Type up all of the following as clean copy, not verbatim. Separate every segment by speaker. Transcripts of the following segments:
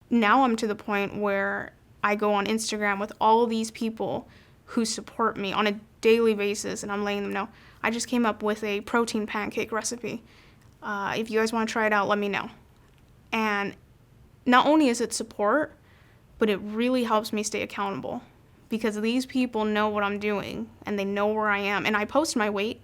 Speaker 1: now I'm to the point where I go on Instagram with all these people who support me on a daily basis, and I'm letting them know, I just came up with a protein pancake recipe. If you guys want to try it out, let me know. And not only is it support, but it really helps me stay accountable because these people know what I'm doing and they know where I am. And I post my weight.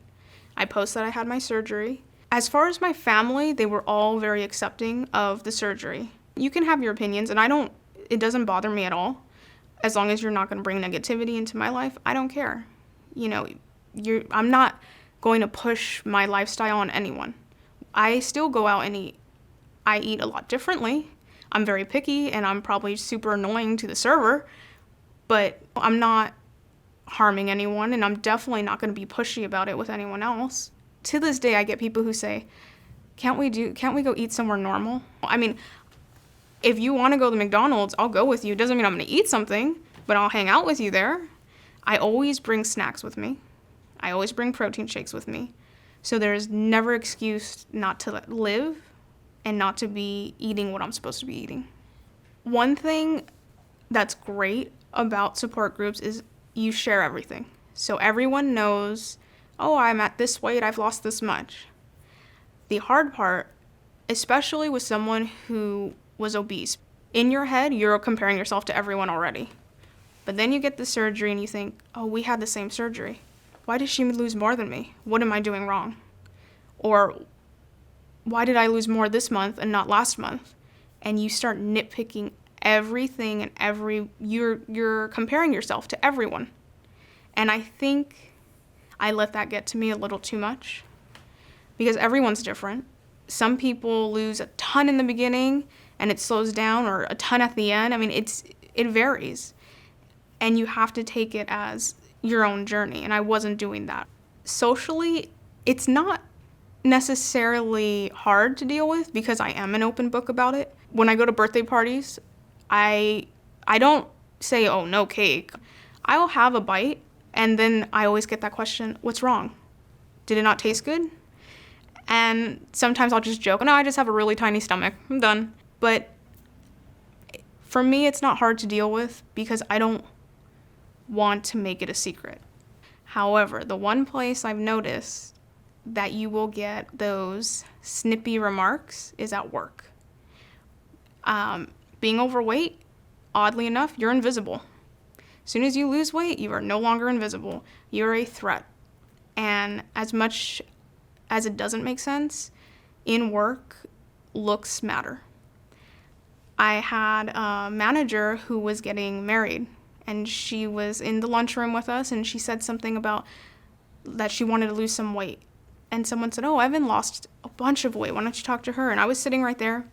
Speaker 1: I post that I had my surgery. As far as my family, they were all very accepting of the surgery. You can have your opinions, and it doesn't bother me at all. As long as you're not going to bring negativity into my life, I don't care. I'm not going to push my lifestyle on anyone. I still go out and eat. I eat a lot differently. I'm very picky, and I'm probably super annoying to the server, but I'm not harming anyone, and I'm definitely not going to be pushy about it with anyone else. To this day, I get people who say, can't we go eat somewhere normal? I mean, if you want to go to McDonald's, I'll go with you. It doesn't mean I'm going to eat something, but I'll hang out with you there. I always bring snacks with me. I always bring protein shakes with me. So there's never excuse not to live and not to be eating what I'm supposed to be eating. One thing that's great about support groups is you share everything. So everyone knows, oh, I'm at this weight, I've lost this much. The hard part, especially with someone who was obese, in your head, you're comparing yourself to everyone already. But then you get the surgery and you think, oh, we had the same surgery. Why did she lose more than me? What am I doing wrong? Or why did I lose more this month and not last month? And you start nitpicking everything and you're comparing yourself to everyone. And I think I let that get to me a little too much because everyone's different. Some people lose a ton in the beginning and it slows down, or a ton at the end. I mean, it varies. And you have to take it as your own journey, and I wasn't doing that. Socially, it's not necessarily hard to deal with because I am an open book about it. When I go to birthday parties, I don't say, oh, no cake. I'll have a bite, and then I always get that question, what's wrong? Did it not taste good? And sometimes I'll just joke, no, I just have a really tiny stomach. I'm done. But for me, it's not hard to deal with because I don't want to make it a secret. However, the one place I've noticed that you will get those snippy remarks is at work. Being overweight, oddly enough, you're invisible. As soon as you lose weight, you are no longer invisible. You're a threat. And as much as it doesn't make sense, in work, looks matter. I had a manager who was getting married, and she was in the lunchroom with us, and she said something about that she wanted to lose some weight. And someone said, oh, Evan lost a bunch of weight. Why don't you talk to her? And I was sitting right there,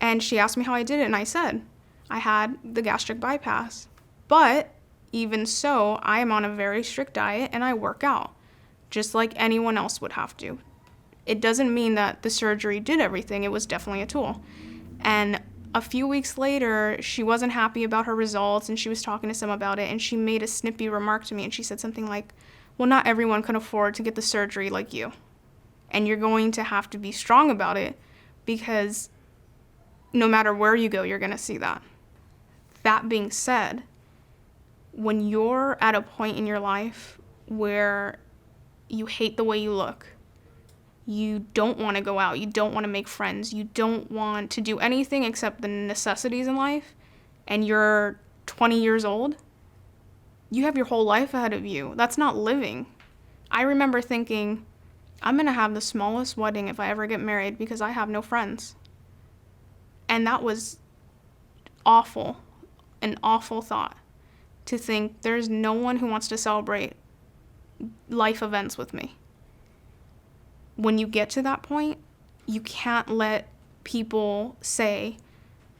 Speaker 1: and she asked me how I did it, and I said, I had the gastric bypass. But even so, I am on a very strict diet, and I work out, just like anyone else would have to. It doesn't mean that the surgery did everything. It was definitely a tool. And a few weeks later, she wasn't happy about her results, and she was talking to some about it, and she made a snippy remark to me, and she said something like, well, not everyone can afford to get the surgery like you, and you're going to have to be strong about it because no matter where you go, you're going to see that. That being said, when you're at a point in your life where you hate the way you look, you don't want to go out, you don't want to make friends, you don't want to do anything except the necessities in life, and you're 20 years old, you have your whole life ahead of you. That's not living. I remember thinking, I'm going to have the smallest wedding if I ever get married because I have no friends. And that was awful, an awful thought, to think there's no one who wants to celebrate life events with me. When you get to that point, you can't let people say,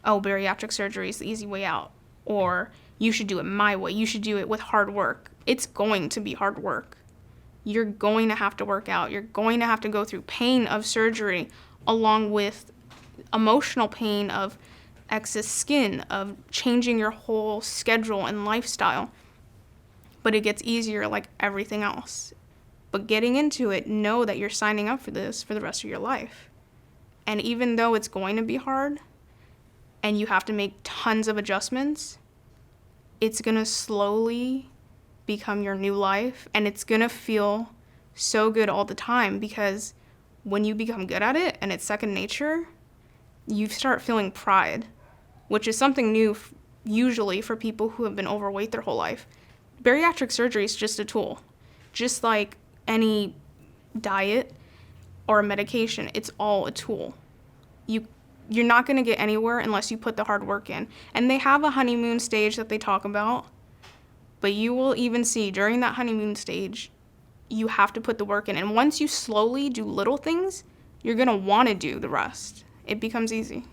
Speaker 1: oh, bariatric surgery is the easy way out, or you should do it my way, you should do it with hard work. It's going to be hard work. You're going to have to work out. You're going to have to go through pain of surgery along with emotional pain of excess skin, of changing your whole schedule and lifestyle. But it gets easier like everything else. But getting into it, know that you're signing up for this for the rest of your life. And even though it's going to be hard, and you have to make tons of adjustments, it's going to slowly become your new life, and it's going to feel so good all the time, because when you become good at it and it's second nature, you start feeling pride, which is something new usually for people who have been overweight their whole life. Bariatric surgery is just a tool. Just like any diet or medication, it's all a tool. You're not going to get anywhere unless you put the hard work in. And they have a honeymoon stage that they talk about, but you will even see during that honeymoon stage, you have to put the work in. And once you slowly do little things, you're going to want to do the rest. It becomes easy.